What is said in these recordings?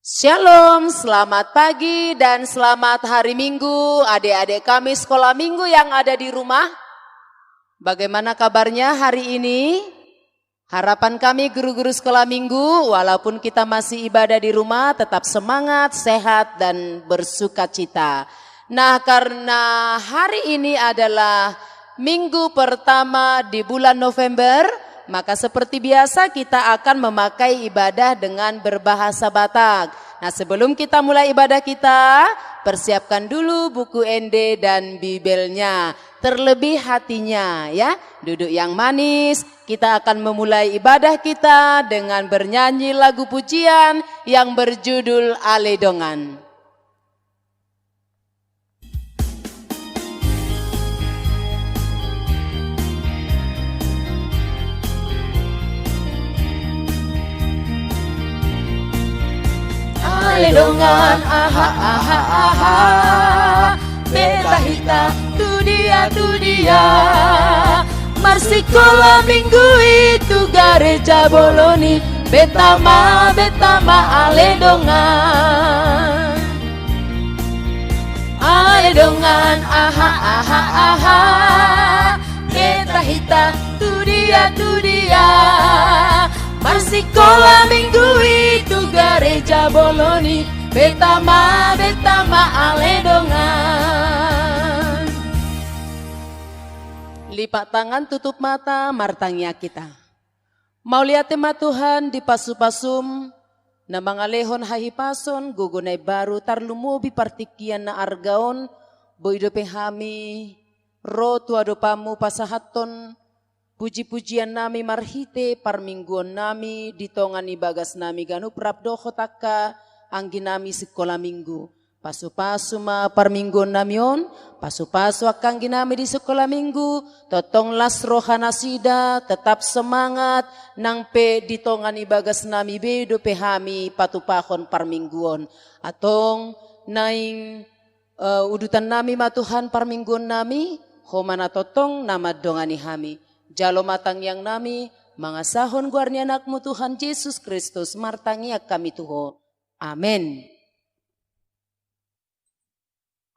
Shalom, selamat pagi dan selamat hari Minggu adik-adik kami sekolah minggu yang ada di rumah. Bagaimana kabarnya hari ini? Harapan kami guru-guru sekolah minggu walaupun kita masih ibadah di rumah tetap semangat, sehat dan bersuka cita. Nah, karena hari ini adalah minggu pertama di bulan November, maka seperti biasa kita akan memakai ibadah dengan berbahasa Batak. Nah, sebelum kita mulai ibadah kita, persiapkan dulu buku ND dan Bibelnya. Terlebih hatinya ya, duduk yang manis. Kita akan memulai ibadah kita dengan bernyanyi lagu pujian yang berjudul Aledongan. Aledongan, aha, aha, aha, beta hita, tu dia, marsikola minggu itu gareja boloni, betama, aledongan. Aledongan, aha, aha, aha, beta hita, tu dia, marsikola minggu itu gareja boloni, betama, aledongan. Lipat tangan, tutup mata, martangnya kita. Mau lihat tema Tuhan di pasu-pasum, na mga lehon hahipason, gugunay baru tarlumubi partikian na argaon, boydo pehami, ro tuado pamu pasahaton, puji-pujian nami marhite parmingguan nami ditongan ibagas nami ganu prabdo khotaka anggi nami sekolah minggu. Pasu-pasu ma parmingguan nami on, pasu-pasu akang ginami di sekolah minggu, totong las rohana sida, tetap semangat, nang pe ditongan ibagas nami bedo pehami patupahon parmingguan. Atong naing udutan nami matuhan parmingguan nami, homana totong nama dongani hami. Jalo matang yang nami, mga sahon guarni anakmu Tuhan Yesus Kristus, martangiak kami Tuho. Amin.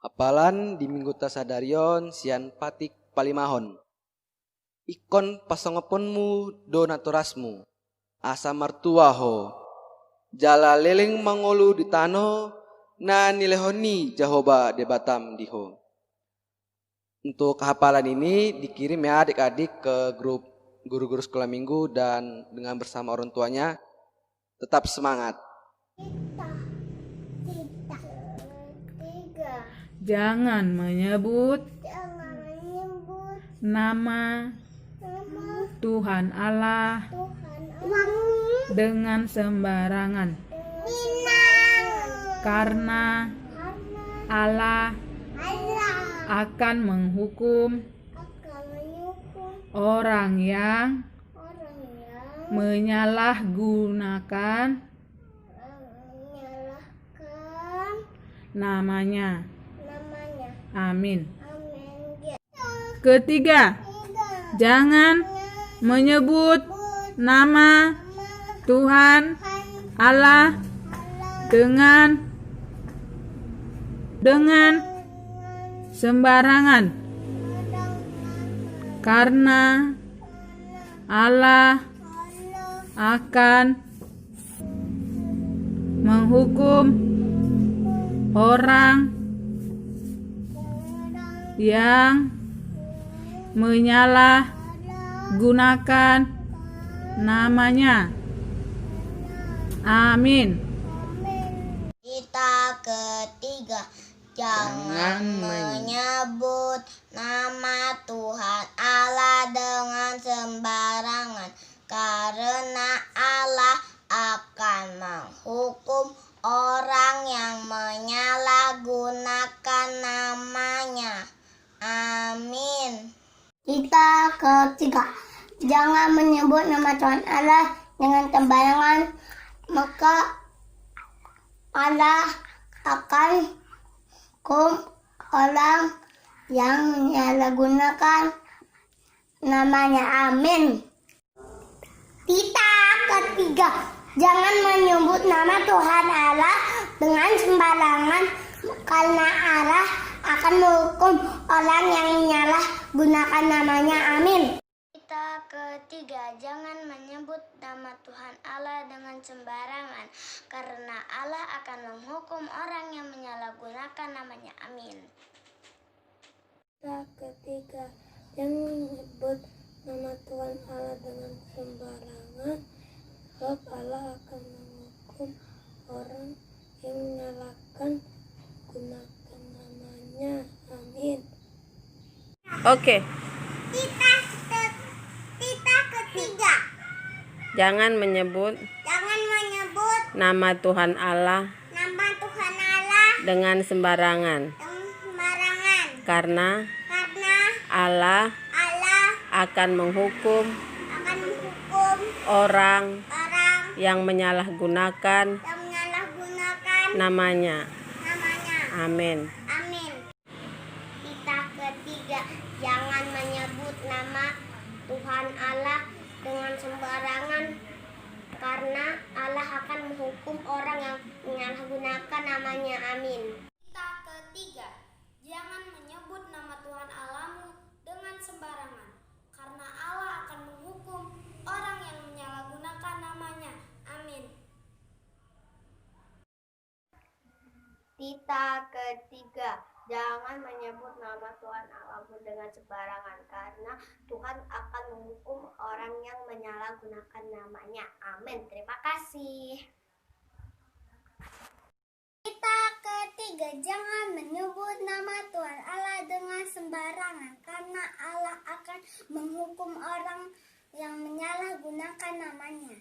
Apalan di minggu tasadarion sian patik palimahon. Ikon pasangaponmu donaturasmu, asa martuaho. Jala leleng mangolu di tano, na nilehoni Jehovah de Batam diho. Untuk hafalan ini dikirim ya adik-adik ke grup guru-guru sekolah minggu dan dengan bersama orang tuanya. Tetap semangat. Jangan menyebut nama Tuhan Allah dengan sembarangan. Karena Allah akan menghukum orang yang menyalahgunakan namanya. Amin. Ketiga, jangan menyebut nama Tuhan Allah dengan sembarangan, karena Allah akan menghukum orang yang menyalahgunakan namanya. Amin. Kita ketiga, jangan menyebut nama Tuhan Allah dengan sembarangan, karena Allah akan menghukum orang yang menyalahgunakan namanya. Amin. Kita ketiga, jangan menyebut nama Tuhan Allah dengan sembarangan, maka Allah akan hukum orang yang menyalahgunakan namanya. Amin. Kita ketiga, Jangan menyebut nama Tuhan Allah dengan sembarangan, karena Allah akan menghukum orang yang menyalahgunakan namanya. Amin. Kita ketiga, jangan menyebut nama Tuhan Allah dengan sembarangan, karena Allah akan menghukum orang yang menyalahgunakan namanya. Amin. Kita ketiga, jangan menyebut nama Tuhan Allah dengan sembarangan, sebab Allah akan menghukum orang yang menyalahkan gunakan namanya. Amin. Oke. Kita ketiga, Jangan menyebut nama Tuhan Allah Tuhan Allah dengan sembarangan, dengan sembarangan, karena karena Allah Allah akan menghukum akan menghukum orang orang yang menyalahgunakan yang menyalahgunakan namanya. namanya. Amin. Amin. Kita ketiga, jangan menyebut nama Tuhan Allah dengan sembarangan, karena Allah akan menghukum orang yang menyalahgunakan namanya. Amin. Kita ketiga, jangan menyebut nama Tuhan Allahmu dengan sembarangan, karena Allah akan menghukum orang yang menyalahgunakan namanya. Amin. Kita ketiga, jangan menyebut nama Tuhan Allahmu dengan sembarangan, karena Tuhan akan menghukum orang yang menyalahgunakan namanya. Amin. Terima kasih. Kita ketiga, jangan menyebut nama Tuhan Allah dengan sembarangan, karena Allah akan menghukum orang yang menyalahgunakan namanya.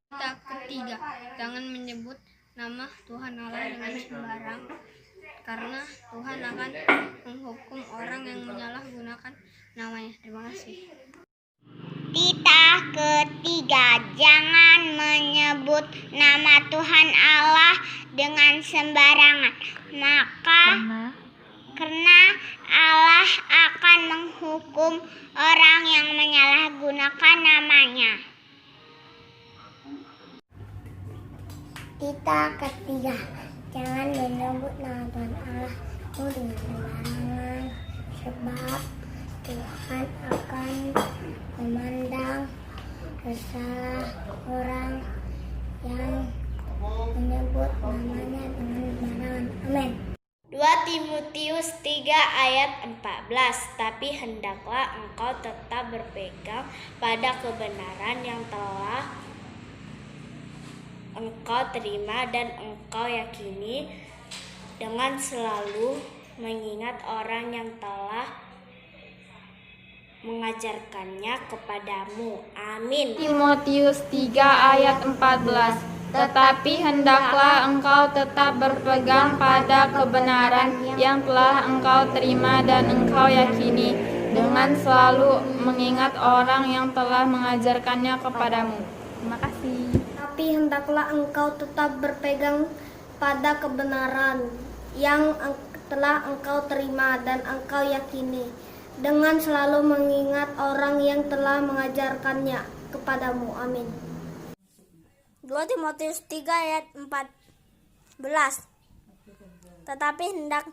Kita ketiga, jangan menyebut nama Tuhan Allah dengan sembarang, karena Tuhan akan menghukum orang yang menyalahgunakan namanya. Terima kasih. Kita ketiga, jangan menyebut nama Tuhan Allah dengan sembarangan, karena Allah akan menghukum orang yang menyalahgunakan namanya. Kita ketiga, jangan menyebut nama Tuhan Allah dengan sembarangan, sebab Tuhan akan memandang bersalah orang yang menyebut namanya dengan sembarangan. Amin. 2 Timotius 3 ayat 14. Tapi hendaklah engkau tetap berpegang pada kebenaran yang telah engkau terima dan engkau yakini, dengan selalu mengingat orang yang telah mengajarkannya kepadamu. Amin. Timotius 3 ayat 14. Tetapi hendaklah engkau tetap berpegang pada kebenaran yang telah engkau terima dan engkau yakini, dengan selalu mengingat orang yang telah mengajarkannya kepadamu. Terima kasih. Tapi hendaklah engkau tetap berpegang pada kebenaran yang telah engkau terima dan engkau yakini, dengan selalu mengingat orang yang telah mengajarkannya kepadamu. Amin. 2 Timotius 3 ayat 14. Tetapi hendaklah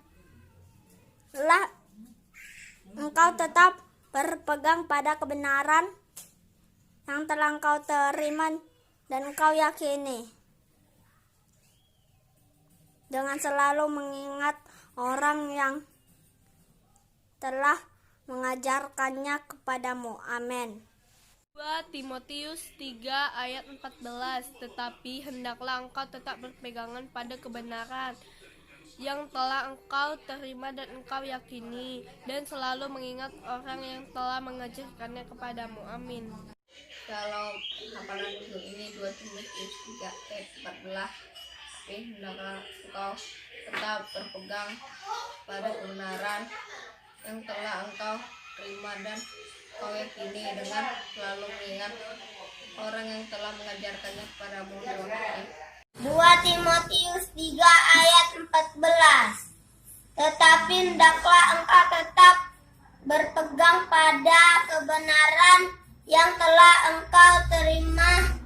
engkau tetap berpegang pada kebenaran yang telah engkau terima dan engkau yakini, dengan selalu mengingat orang yang telah mengajarkannya kepadamu. Amin. 2 Timotius 3 ayat 14. Tetapi hendaklah engkau tetap berpegangan pada kebenaran yang telah engkau terima dan engkau yakini, dan selalu mengingat orang yang telah mengajarkannya kepadamu. Amin. Kalau hafalan usul ini 2 Timotius 3 ayat 14. Tapi hendaklah engkau tetap berpegang pada kebenaran yang telah engkau terima dan engkau yakini, dengan selalu mengingat orang yang telah mengajarkannya kepadamu. Terima kasih. 2 Timotius 3 ayat 14. Tetapi hendaklah engkau tetap berpegang pada kebenaran yang telah engkau terima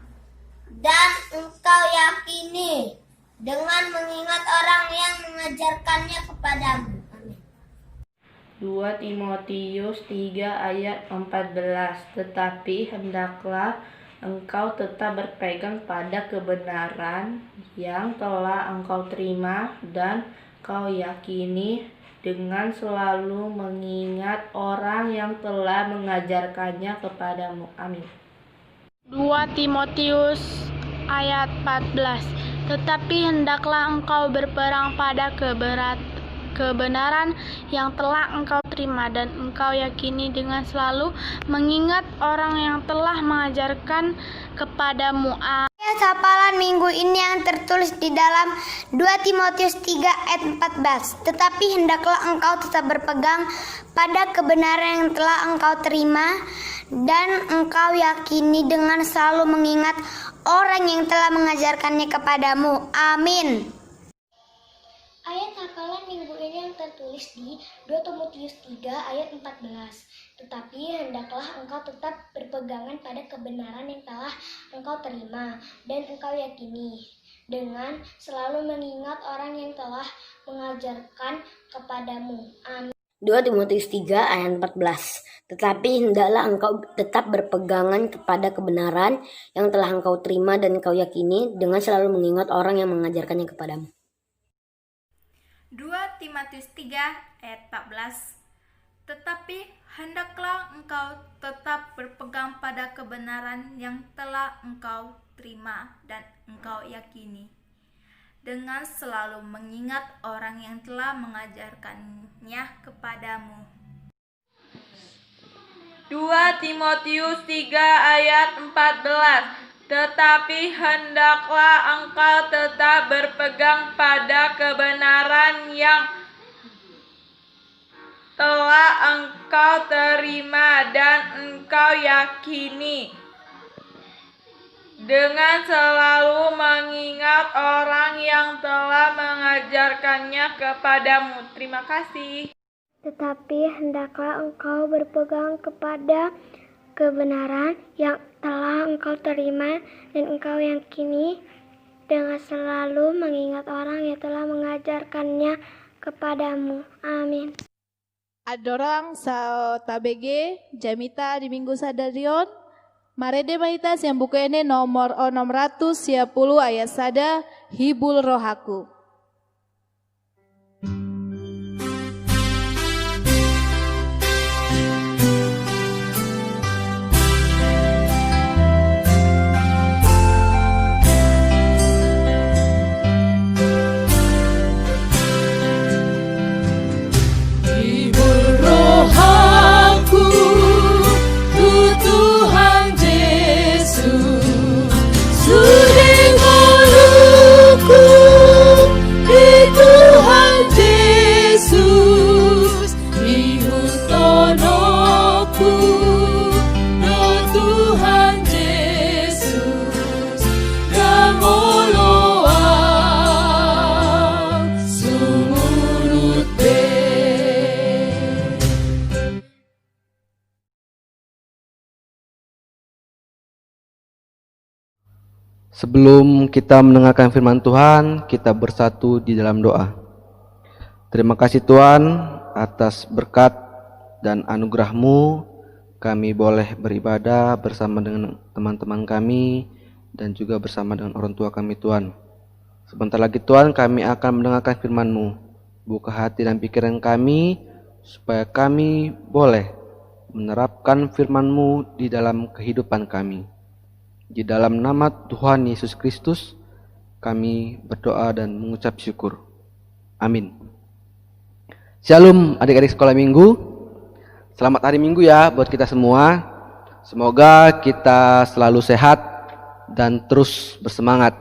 dan engkau dengan mengingat orang yang mengajarkannya kepadamu. Amin. 2 Timotius 3 ayat 14. Tetapi hendaklah engkau tetap berpegang pada kebenaran yang telah engkau terima dan kau yakini, dengan selalu mengingat orang yang telah mengajarkannya kepadamu. Amin. 2 Timotius ayat 14. Tetapi hendaklah engkau berperang pada kebenaran yang telah engkau terima dan engkau yakini, dengan selalu mengingat orang yang telah mengajarkan kepadamu. Ayat hafalan minggu ini yang tertulis di dalam 2 Timotius 3 ayat 14. Tetapi hendaklah engkau tetap berpegang pada kebenaran yang telah engkau terima dan engkau yakini, dengan selalu mengingat orang yang telah mengajarkannya kepadamu. Amin. Ayat hafalan minggu ini yang tertulis di 2 Timotius 3 ayat 14. Tetapi hendaklah engkau tetap berpegangan pada kebenaran yang telah engkau terima dan engkau yakini, dengan selalu mengingat orang yang telah mengajarkan kepadamu. Amin. 2 Timotius 3 ayat 14. Tetapi hendaklah engkau tetap berpegangan kepada kebenaran yang telah engkau terima dan engkau yakini, dengan selalu mengingat orang yang mengajarkannya kepadamu. 2 Timotius 3 ayat 14. Tetapi hendaklah engkau tetap berpegang pada kebenaran yang telah engkau terima dan engkau yakini, dengan selalu mengingat orang yang telah mengajarkannya kepadamu. 2 Timotius 3 ayat 14. Tetapi hendaklah engkau tetap berpegang pada kebenaran yang telah engkau terima dan engkau yakini, dengan selalu mengingat orang yang telah mengajarkannya kepadamu. Terima kasih. Tetapi hendaklah engkau berpegang kepada kebenaran yang telah engkau terima dan engkau yakini, dengan selalu mengingat orang yang telah mengajarkannya kepadamu. Amin. Adorang sao tabege jamita di minggu sadarion marede maitas yang buku ini nomor 610 ayat sada hibul rohaku. Sebelum kita mendengarkan firman Tuhan, kita bersatu di dalam doa. Terima kasih Tuhan atas berkat dan anugerah-Mu, kami boleh beribadah bersama dengan teman-teman kami dan juga bersama dengan orang tua kami Tuhan. Sebentar lagi Tuhan kami akan mendengarkan firman-Mu. Buka hati dan pikiran kami supaya kami boleh menerapkan firman-Mu di dalam kehidupan kami. Di dalam nama Tuhan Yesus Kristus, kami berdoa dan mengucap syukur. Amin. Shalom adik-adik sekolah minggu. Selamat hari minggu ya buat kita semua. Semoga kita selalu sehat dan terus bersemangat.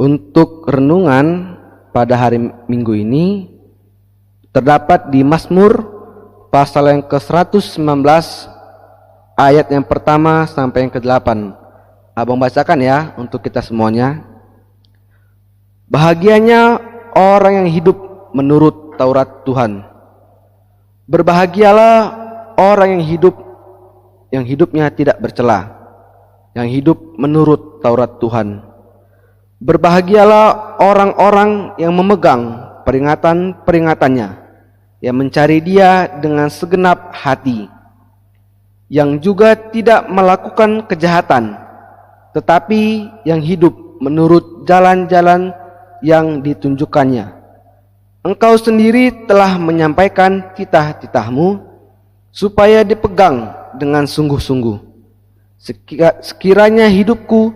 Untuk renungan pada hari minggu ini terdapat di Mazmur pasal yang ke-119 ayat yang pertama sampai yang ke-8. Abang bacakan ya untuk kita semuanya. Bahagianya orang yang hidup menurut Taurat Tuhan. Berbahagialah orang yang hidupnya tidak bercela, yang hidup menurut Taurat Tuhan. Berbahagialah orang-orang yang memegang peringatan-peringatannya, yang mencari Dia dengan segenap hati, yang juga tidak melakukan kejahatan, tetapi yang hidup menurut jalan-jalan yang ditunjukkannya. Engkau sendiri telah menyampaikan titah-titahmu supaya dipegang dengan sungguh-sungguh. Sekiranya hidupku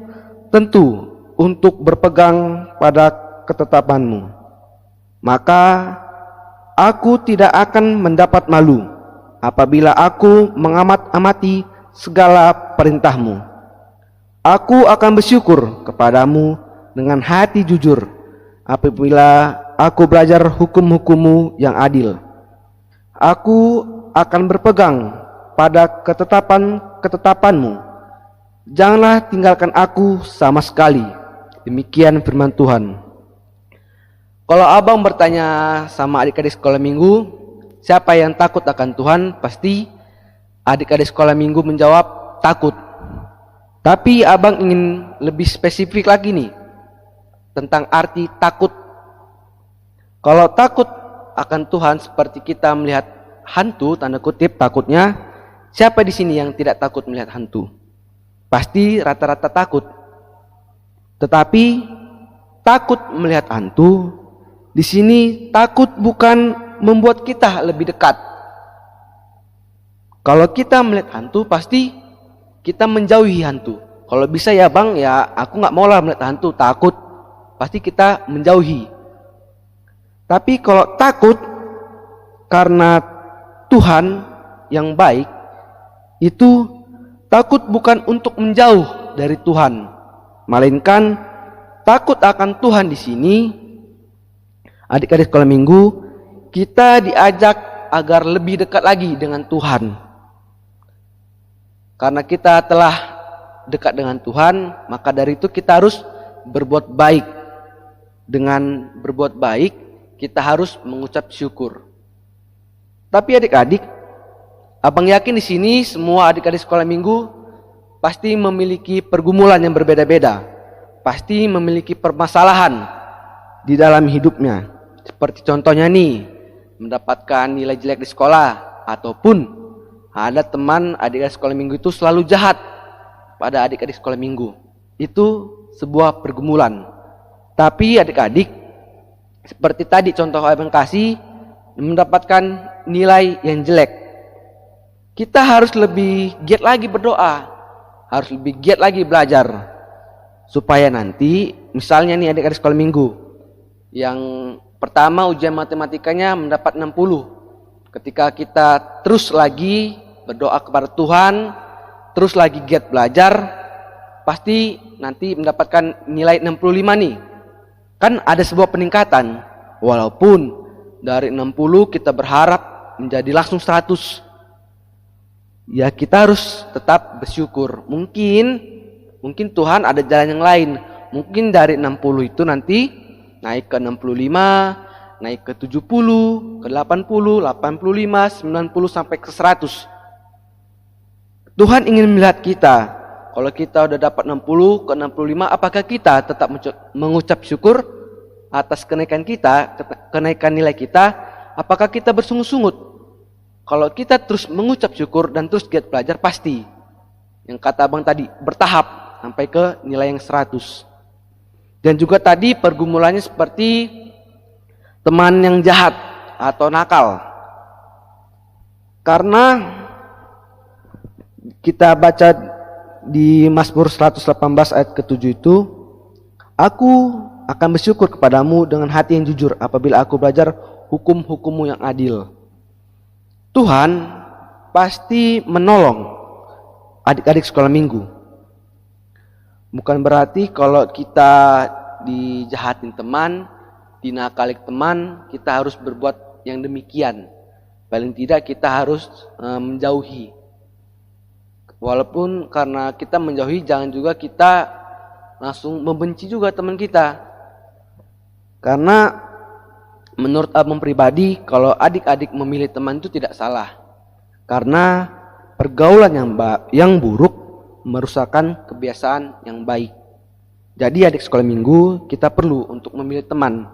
tentu untuk berpegang pada ketetapanmu, maka aku tidak akan mendapat malu apabila aku mengamat-amati segala perintahmu. Aku akan bersyukur kepadamu dengan hati jujur apabila aku belajar hukum-hukummu yang adil. Aku akan berpegang pada ketetapanmu. Janganlah tinggalkan aku sama sekali. Demikian firman Tuhan. Kalau abang bertanya sama adik-adik sekolah minggu, siapa yang takut akan Tuhan? Pasti adik-adik sekolah minggu menjawab takut. Tapi abang ingin lebih spesifik lagi nih tentang arti takut. Kalau takut akan Tuhan seperti kita melihat hantu, tanda kutip takutnya, siapa di sini yang tidak takut melihat hantu? Pasti rata-rata takut. Tetapi takut melihat hantu di sini takut bukan membuat kita lebih dekat. Kalau kita melihat hantu pasti kita menjauhi hantu. Kalau bisa ya bang, ya aku nggak mau lah melihat hantu, takut. Pasti kita menjauhi. Tapi kalau takut karena Tuhan yang baik, itu takut bukan untuk menjauh dari Tuhan, melainkan takut akan Tuhan di sini. Adik-adik sekolah minggu, kita diajak agar lebih dekat lagi dengan Tuhan. Karena kita telah dekat dengan Tuhan, maka dari itu kita harus berbuat baik. Dengan berbuat baik, kita harus mengucap syukur. Tapi adik-adik, abang yakin di sini semua adik-adik sekolah minggu pasti memiliki pergumulan yang berbeda-beda. Pasti memiliki permasalahan di dalam hidupnya. Seperti contohnya nih, mendapatkan nilai jelek di sekolah, ataupun ada teman adik-adik sekolah minggu itu selalu jahat pada adik-adik sekolah minggu. Itu sebuah pergumulan. Tapi adik-adik, seperti tadi contoh abang kasih, mendapatkan nilai yang jelek, kita harus lebih giat lagi berdoa, harus lebih giat lagi belajar, supaya nanti misalnya nih adik-adik sekolah minggu yang pertama ujian matematikanya mendapat 60. Ketika kita terus lagi berdoa kepada Tuhan, terus lagi giat belajar, pasti nanti mendapatkan nilai 65 nih. Kan ada sebuah peningkatan. Walaupun dari 60 kita berharap menjadi langsung 100. Ya kita harus tetap bersyukur. Mungkin Tuhan ada jalan yang lain. Mungkin dari 60 itu nanti naik ke 65, naik ke 70, ke 80, 85, 90 sampai ke 100. Tuhan ingin melihat kita. Kalau kita udah dapat 60 ke 65, apakah kita tetap mengucap syukur atas kenaikan kita, kenaikan nilai kita? Apakah kita bersungut-sungut? Kalau kita terus mengucap syukur dan terus giat belajar, pasti yang kata abang tadi, bertahap sampai ke nilai yang 100. Dan juga tadi pergumulannya seperti teman yang jahat atau nakal. Karena kita baca di Mazmur 118 ayat ke-7 itu, aku akan bersyukur kepadamu dengan hati yang jujur apabila aku belajar hukum-hukummu yang adil. Tuhan pasti menolong adik-adik sekolah minggu. Bukan berarti kalau kita dijahatin teman, dinakalik teman, kita harus berbuat yang demikian. Paling tidak kita harus menjauhi. Walaupun karena kita menjauhi, jangan juga kita langsung membenci juga teman kita. Karena menurut abang pribadi, kalau adik-adik memilih teman itu tidak salah. Karena pergaulan yang buruk merusakkan kebiasaan yang baik. Jadi adik sekolah minggu, kita perlu untuk memilih teman.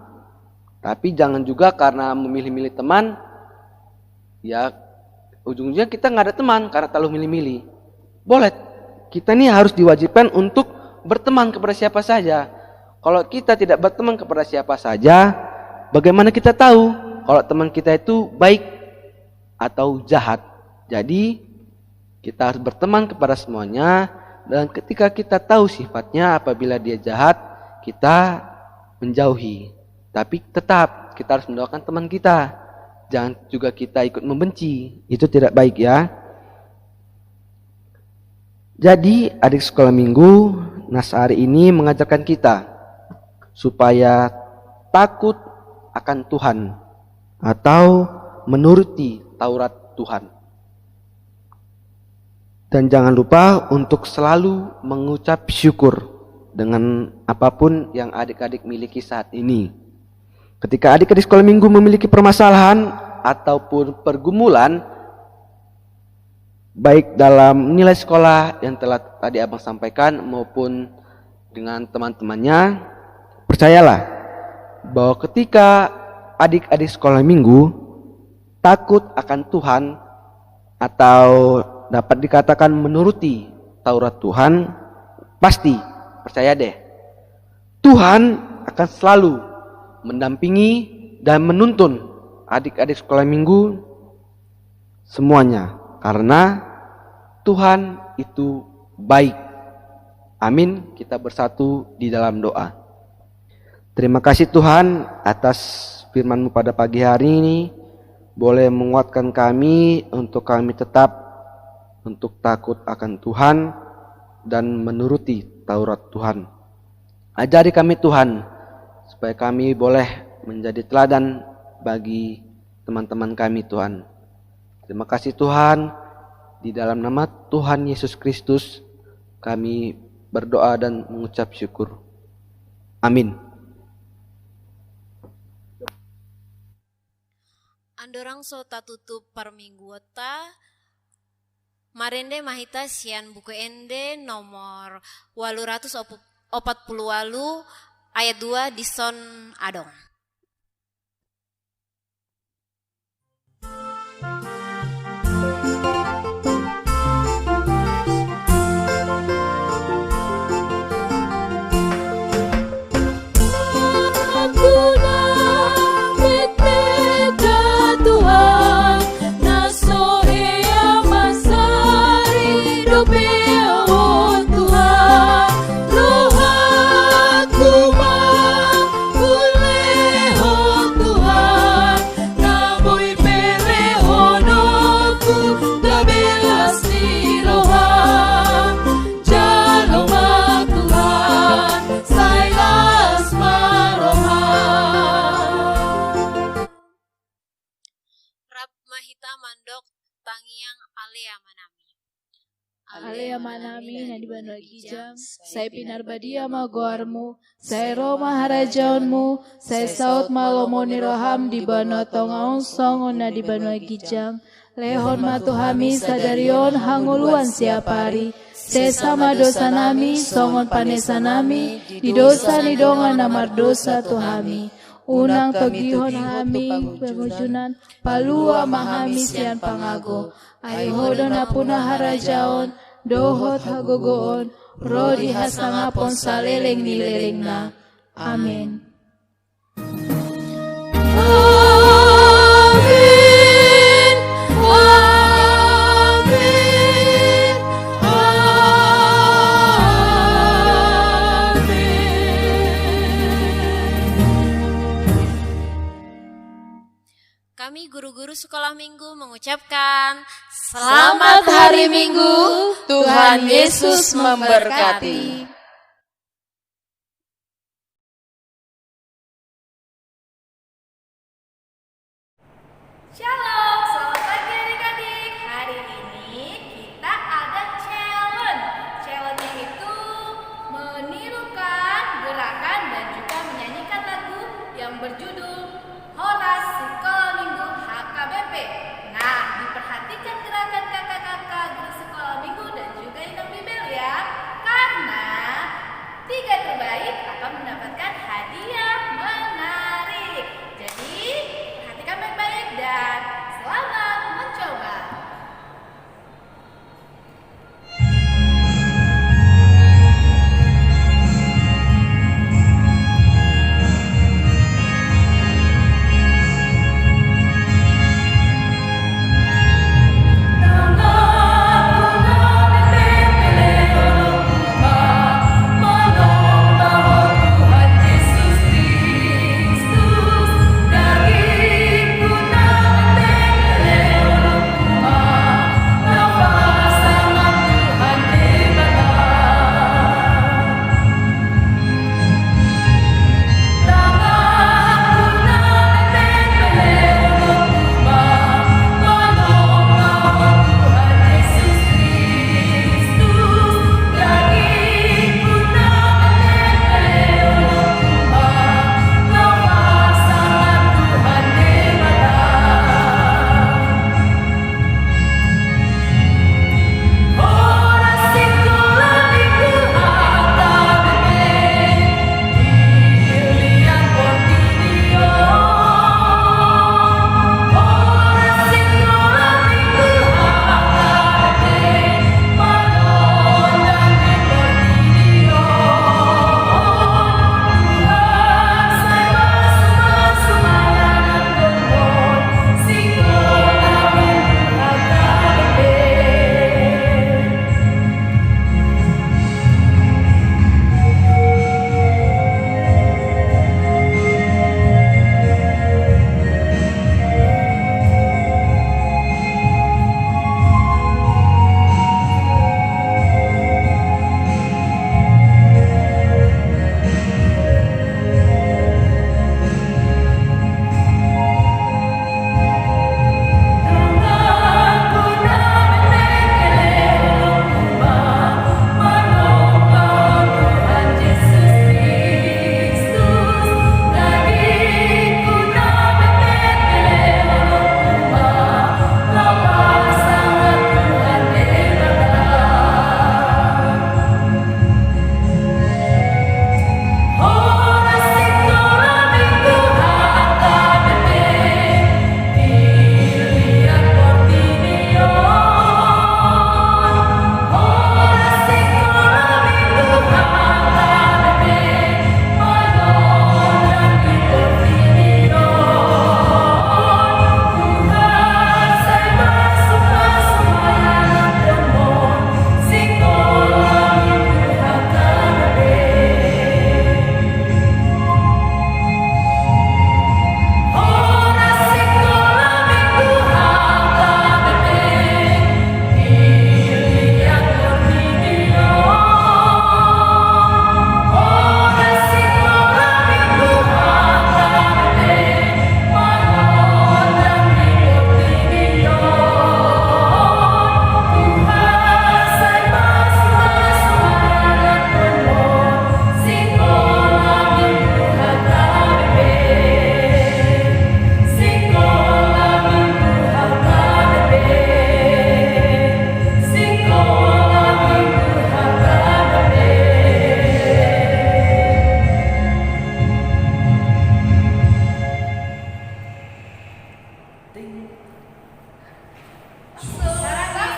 Tapi jangan juga karena memilih-milih teman, ya ujung-ujungnya kita nggak ada teman karena terlalu milih-milih. Boleh, kita ini harus diwajibkan untuk berteman kepada siapa saja. Kalau kita tidak berteman kepada siapa saja, bagaimana kita tahu kalau teman kita itu baik atau jahat? Jadi kita harus berteman kepada semuanya, dan ketika kita tahu sifatnya, apabila dia jahat, kita menjauhi. Tapi tetap kita harus mendoakan teman kita. Jangan juga kita ikut membenci, itu tidak baik ya. Jadi adik sekolah minggu, nas hari ini mengajarkan kita supaya takut akan Tuhan atau menuruti Taurat Tuhan. Dan jangan lupa untuk selalu mengucap syukur dengan apapun yang adik-adik miliki saat ini. Ketika adik-adik sekolah minggu memiliki permasalahan ataupun pergumulan, baik dalam nilai sekolah yang telah tadi abang sampaikan maupun dengan teman-temannya, percayalah bahwa ketika adik-adik sekolah minggu takut akan Tuhan atau dapat dikatakan menuruti Taurat Tuhan, pasti percaya deh, Tuhan akan selalu mendampingi dan menuntun adik-adik sekolah minggu semuanya, karena Tuhan itu baik. Amin. Kita bersatu di dalam doa. Terima kasih Tuhan atas firman-Mu pada pagi hari ini. Boleh menguatkan kami untuk kami tetap untuk takut akan Tuhan dan menuruti Taurat Tuhan. Ajari kami Tuhan, supaya kami boleh menjadi teladan bagi teman-teman kami Tuhan. Terima kasih Tuhan, di dalam nama Tuhan Yesus Kristus kami berdoa dan mengucap syukur. Amin. Andorang so tutup permingguota Marende mahita sian buku ende nomor 840 ayat 2 di son adong. Alea manami na di banwagi jam, say pinarbadia magoarmu, say Roma harajaonmu, say saut malomo ni roham di banotong aungsong na di banwagi jam, lehon matuhami sadarion hanguluan siapari, sesama dosa nami, songon panesa nami, di dosa ni dongan namar dosa tuhami. Unang pagihon hami pengujunan, palua mahami sian pangago, aihodon apuna harajaon, dohot hagogoon, rodi hasangapon sa leleng ni leleng na. Amen. Kami guru-guru sekolah minggu mengucapkan Selamat hari Minggu, Tuhan Yesus memberkati.